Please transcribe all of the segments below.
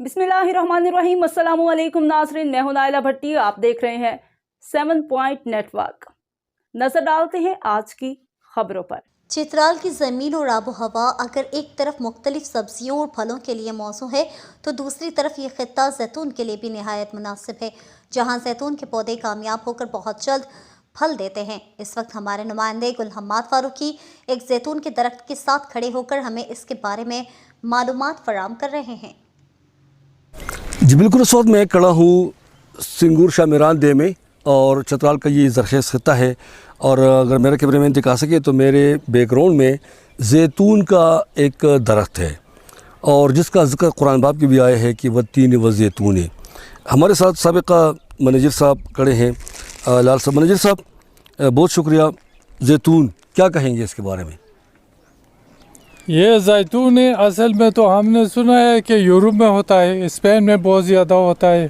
बिस्मिल्लाहिर्रहमानिर्रहीम। अस्सलामु अलैकुम नाज़रीन, मैं हूं नाइला भट्टी। आप देख रहे हैं 7 पॉइंट नेटवर्क। नजर डालते हैं आज की खबरों पर। चित्राल की ज़मीन और आबो हवा अगर एक तरफ मुख्तलिफ सब्जियों और फलों के लिए मौसू है तो दूसरी तरफ ये खित्ता जैतून के लिए भी नहायत मुनासिब है, जहाँ जैतून के पौधे कामयाब होकर बहुत जल्द फल देते हैं। इस वक्त हमारे नुमाइंदे गुल हम्माद फारूकी एक जैतून के दरख्त के साथ खड़े होकर हमें इसके बारे में मालूमात फराहम कर रहे हैं। जी बिल्कुल, इस वक्त मैं खड़ा हूँ सिंगूर शामिरान डे में और चित्राल का ये ज़रख़ेज़ खित्ता है। और अगर मेरे कैमरे में दिखा सके तो मेरे बैकग्राउंड में जैतून का एक दरख्त है और जिसका ज़िक्र कुरान बाब की भी आया है कि वत्तीन व ज़ैतून। हमारे साथ साबिक़ा मैनेजर साहब खड़े हैं, लाल साहब। मैनेजर साहब बहुत शुक्रिया। जैतून क्या कहेंगे इसके बारे में? ये जैतून असल में तो हमने सुना है कि यूरोप में होता है, स्पेन में बहुत ज़्यादा होता है,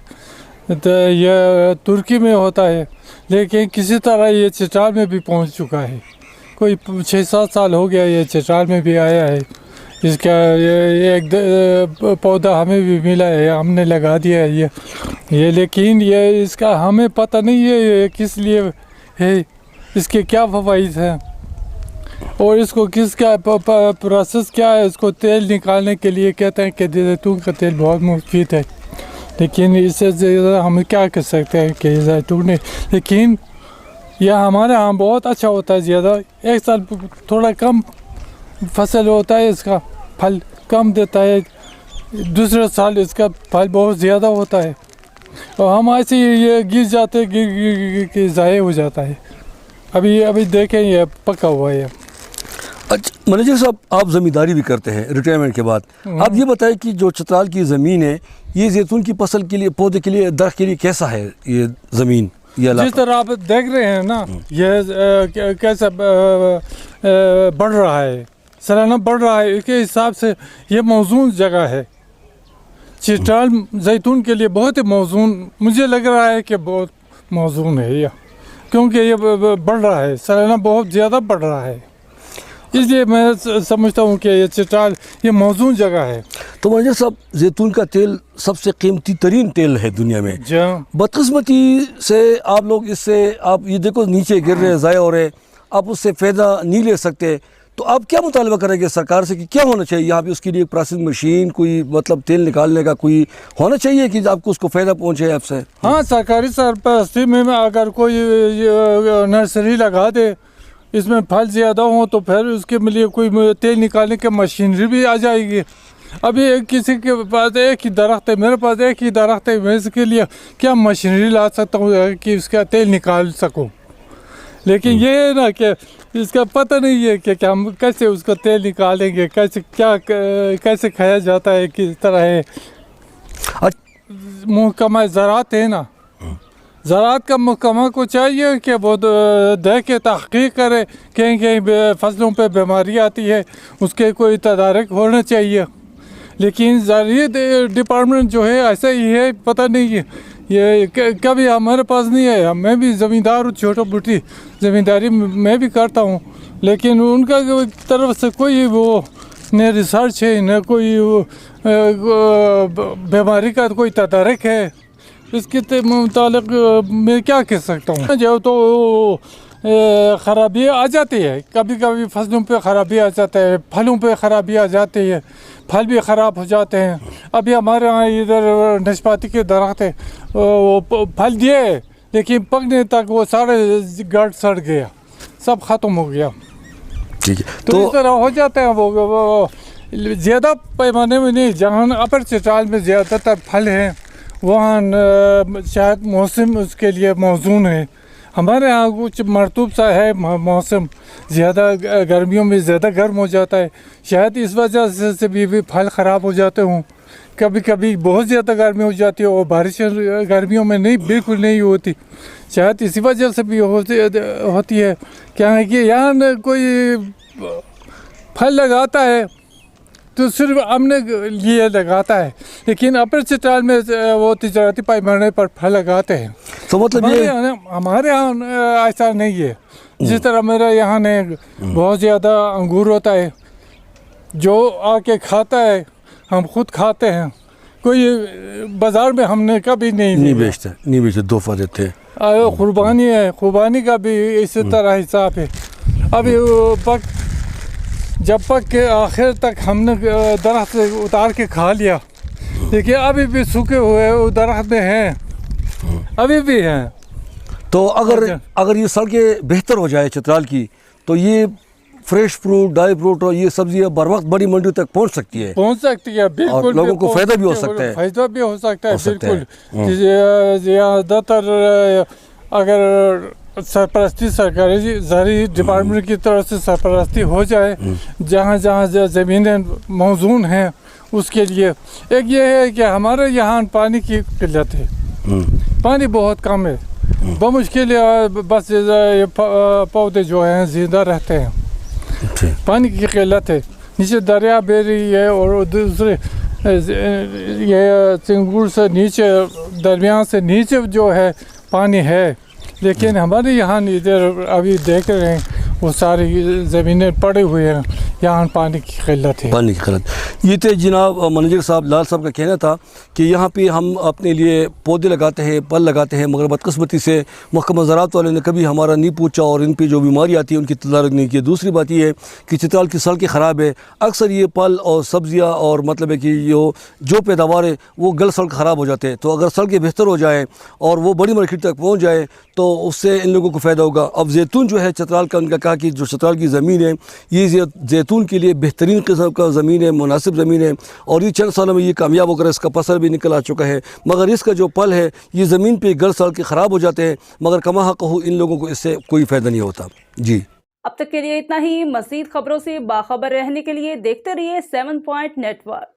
तो ये तुर्की में होता है, लेकिन किसी तरह ये चित्राल में भी पहुंच चुका है। कोई 6-7 साल हो गया ये चित्राल में भी आया है। इसका ये एक पौधा हमें भी मिला है, हमने लगा दिया है ये लेकिन ये इसका हमें पता नहीं है ये किस लिए है, इसके क्या फ़वाइद हैं और इसको किसका प्रोसेस क्या है। इसको तेल निकालने के लिए कहते हैं कि जैतून का तेल बहुत मुफीद है, लेकिन इससे ज़्यादा हम क्या कर सकते हैं कि जैतून है, लेकिन यह हमारे यहाँ बहुत अच्छा होता है। ज़्यादा एक साल थोड़ा कम फसल होता है, इसका फल कम देता है, दूसरे साल इसका फल बहुत ज़्यादा होता है और हम ऐसे ये गिर जाते गिर के ज़ाया हो जाता है। अभी देखें ये पका हुआ है। अच्छा मैनेजर साहब, आप ज़मींदारी भी करते हैं रिटायरमेंट के बाद। आप ये बताएं कि जो चित्राल की ज़मीन है ये जैतून की फसल के लिए, पौधे के लिए, दरख्त के लिए कैसा है ये ज़मीन? जिस तरह आप देख रहे हैं ना, ये कैसा बढ़ रहा है, सालाना बढ़ रहा है, इसके हिसाब से ये मौजून जगह है। चित्राल जैतून के लिए बहुत ही मौजून, मुझे लग रहा है कि बहुत मौजून है ये, क्योंकि ये बढ़ रहा है, सालाना बहुत ज़्यादा बढ़ रहा है, इसलिए मैं समझता हूँ कि ये चित्राल ये मौजून जगह है। तो मैनेजर साहब, जैतून का तेल सबसे कीमती तरीन तेल है दुनिया में। बदकिस्मती से आप लोग इससे, आप ये देखो नीचे गिर रहे, ज़ाया हो रहे, आप उससे फ़ायदा नहीं ले सकते, तो आप क्या मुतालबा करेंगे सरकार से कि क्या होना चाहिए यहाँ पे? उसके लिए प्रोसेसिंग मशीन, कोई मतलब तेल निकालने का कोई होना चाहिए कि आपको उसको फ़ायदा पहुँचे आपसे? हाँ, सरकारी सरपरस्ती में अगर कोई नर्सरी लगा दे, इसमें फल ज़्यादा हो तो फिर उसके लिए कोई तेल निकालने की मशीनरी भी आ जाएगी। अभी किसी के पास एक ही दरख्त है, मेरे पास एक ही दरख्त है, मैं इसके लिए क्या मशीनरी ला सकता हूँ कि इसका तेल निकाल सकूँ? लेकिन ये है ना कि इसका पता नहीं है कि हम कैसे उसका तेल निकालेंगे, कैसे खाया जाता है, किस तरह है। महकमा ज़राअत है ना, ज़राअत का महकमा को चाहिए कि वो देख के तहक़ीक़ करे, कहीं फसलों पे बीमारी आती है, उसके कोई तदारक होना चाहिए। लेकिन ज़राअत डिपार्टमेंट जो है ऐसा ही है, पता नहीं है, ये कभी हमारे पास नहीं है। मैं भी ज़मींदार हूँ, छोटी मोटी ज़मींदारी मैं भी करता हूँ, लेकिन उनका तरफ से कोई वो न रिसर्च है, न कोई बीमारी का कोई तदारक है। इसके मुतालिक मैं क्या कह सकता हूँ? जो तो ख़राबी आ जाती है, कभी कभी फसलों पे ख़राबी आ जाता है, फलों पे ख़राबी आ जाती है, फल भी ख़राब हो जाते हैं। अभी हमारे यहाँ इधर नाशपाती के दरख्त है, वो फल दिए लेकिन पकने तक वो सारे गड़ सड़ गया, सब ख़त्म हो गया। ठीक है, तो इस तरह हो जाता है। वो ज़्यादा पैमाने में नहीं, जहाँ अपर चित्राल में ज़्यादातर फल हैं वहाँ शायद मौसम उसके लिए मौजून है। हमारे यहाँ कुछ मरतूब सा है मौसम, ज़्यादा गर्मियों में ज़्यादा गर्म हो जाता है, शायद इस वजह से भी फल ख़राब हो जाते हों। कभी कभी बहुत ज़्यादा गर्मी हो जाती है और बारिश गर्मियों में नहीं, बिल्कुल नहीं होती, शायद इसी वजह से भी होती है। क्या है कि यहाँ कोई फल लगाता है तो सिर्फ हमने लिए लगाता है, लेकिन अपर चित्राल में वो तिजारती पैमाने पर फल लगाते हैं। तो मतलब हमारे यहाँ ऐसा नहीं है। जिस तरह मेरे यहाँ ने बहुत ज़्यादा अंगूर होता है, जो आके खाता है, हम खुद खाते हैं, कोई बाजार में हमने कभी नहीं नहीं देखा। नहीं बेचते, तोहफा देते हैं। कुर्बानी है, कुर्बानी का भी इसी तरह हिसाब है। अभी वो जब पक के आखिर तक हमने दरख्त से उतार के खा लिया, देखिए अभी भी सूखे हुए वो दरख्त में हैं, अभी भी हैं। तो अगर ये सड़कें बेहतर हो जाए चित्राल की, तो ये फ्रेश फ्रूट, ड्राई फ्रूट और ये सब्जियां बर वक्त बड़ी मंडी तक पहुंच सकती है, पहुंच सकती है, बिल्कुल। और लोगों को फायदा भी हो सकता है। फायदा भी हो सकता है, बिल्कुल। है। ज़्यादातर अगर सरपरस्ती सरकारी ज़राई डिपार्टमेंट की तरफ से सरपरस्ती हो जाए, जहाँ जहाँ ज़मीनें मौजूद हैं उसके लिए। एक ये है कि हमारे यहाँ पानी की किल्लत है, पानी बहुत कम है, बमुश्किल बस ये पौधे जो हैं ज़िंदा रहते हैं, पानी की किल्लत है। नीचे दरिया बह रही है और दूसरे ये सिंगूर से नीचे, दरमियान से नीचे जो है पानी है, लेकिन हमारे यहाँ इधर अभी देख रहे हैं वो सारी ज़मीनें पड़ी हुई हैं, यहाँ पानी की किल्लत है। पानी की किल्लत। ये थे जनाब मैनेजर साहब लाल साहब का कहना था कि यहाँ पे हम अपने लिए पौधे लगाते हैं, फल लगाते हैं, मगर बदकिस्मती से महकमा ज़राअत वाले ने कभी हमारा नहीं पूछा और इन पे जो बीमारी आती है उनकी तदारक नहीं की। दूसरी बात ये है कि चित्राल की सड़कें ख़राब है, अक्सर ये फल और सब्ज़ियाँ और मतलब है कि जो पैदावार है वो गल सड़क ख़राब हो जाते हैं। तो अगर सड़कें बेहतर हो जाए और वो बड़ी मार्केट तक पहुँच जाए तो उससे इन लोगों को फ़ायदा होगा। अब जैतून जो है चित्राल का, उनका कहा कि जो चित्राल की ज़मीन है ये जैतून के लिए बेहतरीन किस्म का ज़मीन है, मुनासिब ज़मीन है, और ये चंद सालों में ये कामयाब होकर इसका फसल भी निकल आ चुका है। मगर इसका जो फल है ये ज़मीन पे गल सड़ के ख़राब हो जाते हैं, मगर कमा कहूँ इन लोगों को इससे कोई फ़ायदा नहीं होता। जी, अब तक के लिए इतना ही। मज़ीद खबरों से बाखबर रहने के लिए देखते रहिए 7 पॉइंट नेटवर्क।